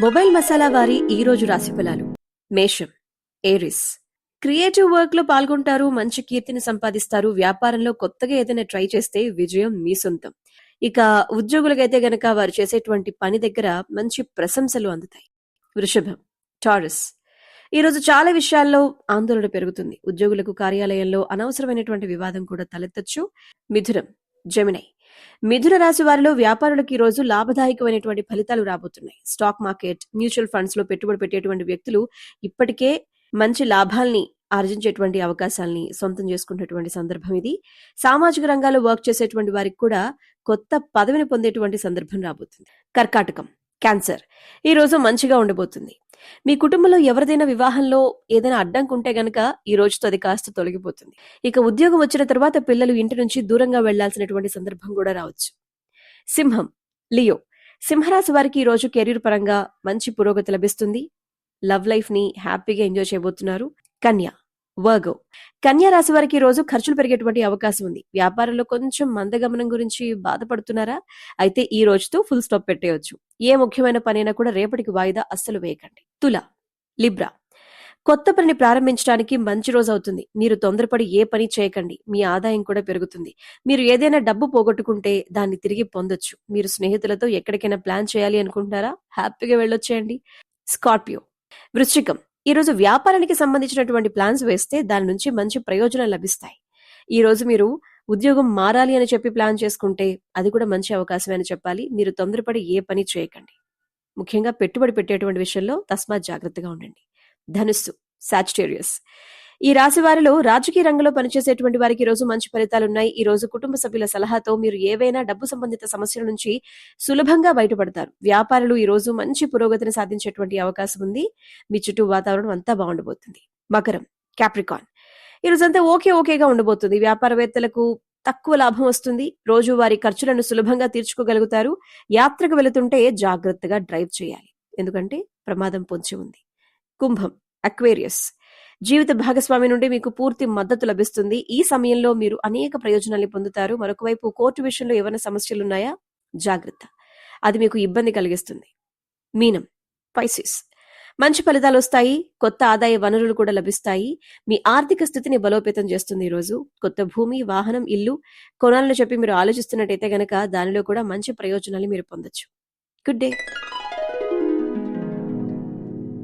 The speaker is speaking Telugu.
మొబైల్ మసాలా వారి ఈ రోజు రాశి ఫలాలు. మేషం, ఏరిస్. క్రియేటివ్ వర్క్ లో పాల్గొంటారు, మంచి కీర్తిని సంపాదిస్తారు. వ్యాపారంలో కొత్తగా ఏదైనా ట్రై చేస్తే విజయం మీ సొంతం. ఇక ఉద్యోగులకైతే గనక వారు చేసేటువంటి పని దగ్గర మంచి ప్రశంసలు అందుతాయి. వృషభం, టారస్. ఈ రోజు చాలా విషయాల్లో ఆందోళన పెరుగుతుంది. ఉద్యోగులకు కార్యాలయంలో అనవసరమైనటువంటి వివాదం కూడా తలెత్తొచ్చు. మిథునం, జెమినై. మిథున రాశి వారిలో వ్యాపారులకు ఈ రోజు లాభదాయకమైనటువంటి ఫలితాలు రాబోతున్నాయి. స్టాక్ మార్కెట్, మ్యూచువల్ ఫండ్స్ లో పెట్టుబడి పెట్టేటువంటి వ్యక్తులు ఇప్పటికే మంచి లాభాల్ని ఆర్జించేటువంటి అవకాశాలని సొంతం చేసుకున్నటువంటి సందర్భం ఇది. సామాజిక రంగాల్లో వర్క్ చేసేటువంటి వారికి కూడా కొత్త పదవిని పొందేటువంటి సందర్భం రాబోతుంది. కర్కాటకం, క్యాన్సర్. ఈ రోజు మంచిగా ఉండబోతుంది. మీ కుటుంబంలో ఎవరిదైనా వివాహంలో ఏదైనా అడ్డంకి ఉంటే గనక ఈ రోజుతో అది కాస్త తొలగిపోతుంది. ఇక ఉద్యోగం వచ్చిన తర్వాత పిల్లలు ఇంటి నుంచి దూరంగా వెళ్లాల్సినటువంటి సందర్భం కూడా రావచ్చు. సింహం, లియో. సింహరాశి వారికి ఈ రోజు కెరీర్ పరంగా మంచి పురోగతి లభిస్తుంది. లవ్ లైఫ్ ని హ్యాపీగా ఎంజాయ్ చేయబోతున్నారు. కన్య, వర్గో. కన్యా రాశి వారికి ఈ రోజు ఖర్చులు పెరిగేటువంటి అవకాశం ఉంది. వ్యాపారంలో కొంచెం మందగమనం గురించి బాధపడుతున్నారా? అయితే ఈ రోజుతో ఫుల్ స్టాప్ పెట్టేయొచ్చు. ఏ ముఖ్యమైన పనైనా కూడా రేపటికి వాయిదా అస్సలు వేయకండి. తుల, లిబ్రా. కొత్త పనిని ప్రారంభించడానికి మంచి రోజు అవుతుంది. మీరు తొందరపడి ఏ పని చేయకండి. మీ ఆదాయం కూడా పెరుగుతుంది. మీరు ఏదైనా డబ్బు పోగొట్టుకుంటే దాన్ని తిరిగి పొందొచ్చు. మీరు స్నేహితులతో ఎక్కడికైనా ప్లాన్ చేయాలి అనుకుంటున్నారా? హ్యాపీగా వెళ్ళొచ్చేయండి. స్కార్పియో, వృశ్చికం. ఈ రోజు వ్యాపారానికి సంబంధించినటువంటి ప్లాన్స్ వేస్తే దాని నుంచి మంచి ప్రయోజనాలు లభిస్తాయి. ఈ రోజు మీరు ఉద్యోగం మారాలి అని చెప్పి ప్లాన్ చేసుకుంటే అది కూడా మంచి అవకాశమే అని చెప్పాలి. మీరు తొందరపడి ఏ పని చేయకండి. ముఖ్యంగా పెట్టుబడి పెట్టేటువంటి విషయంలో తస్మాత్ జాగ్రత్తగా ఉండండి. ధనుస్సు, సాజిటేరియస్. ఈ రాశి వారిలో రాజకీయ రంగంలో పనిచేసేటువంటి వారికి ఈ రోజు మంచి ఫలితాలున్నాయి. ఈ రోజు కుటుంబ సభ్యుల సలహాతో మీరు ఏవైనా డబ్బు సంబంధిత సమస్యల నుంచి సులభంగా బయటపడతారు. వ్యాపారులు ఈ రోజు మంచి పురోగతిని సాధించేటువంటి అవకాశం ఉంది. మీ చుట్టూ వాతావరణం అంతా బాగుండబోతుంది. మకరం, క్యాప్రికాన్. ఈ రోజంతా ఓకేగా ఉండబోతుంది. వ్యాపారవేత్తలకు తక్కువ లాభం వస్తుంది. రోజు వారి ఖర్చులను సులభంగా తీర్చుకోగలుగుతారు. యాత్రకు వెళుతుంటే జాగ్రత్తగా డ్రైవ్ చేయాలి, ఎందుకంటే ప్రమాదం పొంచి ఉంది. కుంభం, అక్వేరియస్. జీవిత భాగస్వామి నుండి మీకు పూర్తి మద్దతు లభిస్తుంది. ఈ సమయంలో మీరు అనేక ప్రయోజనాలు పొందుతారు. మరొక వైపు కోర్టు విషయంలో ఏమైనా సమస్యలున్నాయా? జాగ్రత్త, అది మీకు ఇబ్బంది కలిగిస్తుంది. మీనం, పైసిస్. మంచి ఫలితాలు వస్తాయి. కొత్త ఆదాయ వనరులు కూడా లభిస్తాయి. మీ ఆర్థిక స్థితిని బలోపేతం చేస్తుంది. ఈ రోజు కొత్త భూమి, వాహనం, ఇల్లు కొనాలని చెప్పి మీరు ఆలోచిస్తున్నట్టయితే గనక దానిలో కూడా మంచి ప్రయోజనాలు మీరు పొందొచ్చు. Good day.